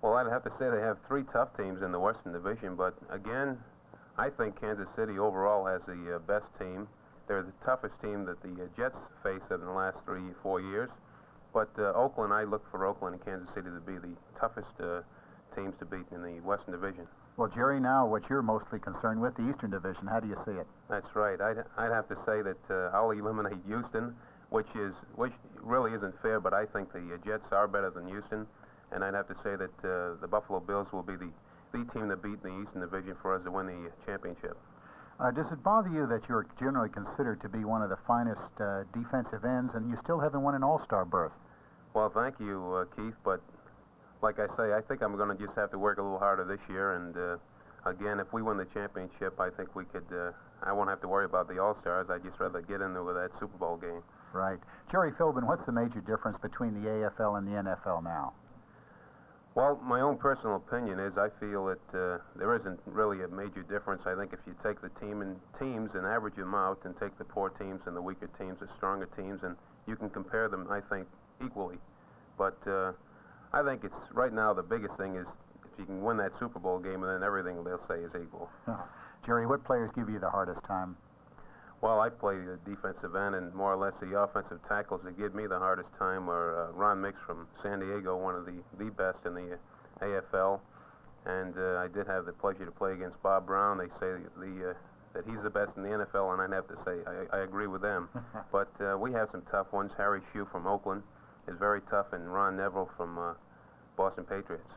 Well, I'd have to say they have three tough teams in the Western Division, but again, I think Kansas City overall has the best team. They're the toughest team that the Jets faced in the last 3-4 years. But Oakland, I look for Oakland and Kansas City to be the toughest teams to beat in the Western Division. Well, Jerry, now what you're mostly concerned with, the Eastern Division, how do you see it? That's right. I'd have to say that I'll eliminate Houston, which really isn't fair, but I think the Jets are better than Houston. And I'd have to say that the Buffalo Bills will be the team to beat in the Eastern Division for us to win the championship. Does it bother you that you're generally considered to be one of the finest defensive ends, and you still haven't won an All-Star berth? Well, thank you, Keith, but like I say, I think I'm going to just have to work a little harder this year, and again, if we win the championship, I think we could, I won't have to worry about the All-Stars. I'd just rather get into that Super Bowl game. Right. Jerry Philbin, what's the major difference between the AFL and the NFL now? Well, my own personal opinion is I feel that there isn't really a major difference. I think if you take the teams and average them out and take the poor teams and the weaker teams, the stronger teams, and you can compare them, I think, equally. But I think it's right now the biggest thing is if you can win that Super Bowl game, and then everything they'll say is equal. Jerry, what players give you the hardest time? Well, I play the defensive end, and more or less the offensive tackles that give me the hardest time are Ron Mix from San Diego, one of the best in the AFL. And I did have the pleasure to play against Bob Brown. They say that he's the best in the NFL, and I'd have to say I agree with them. But we have some tough ones. Harry Shue from Oakland is very tough, and Ron Neville from Boston Patriots.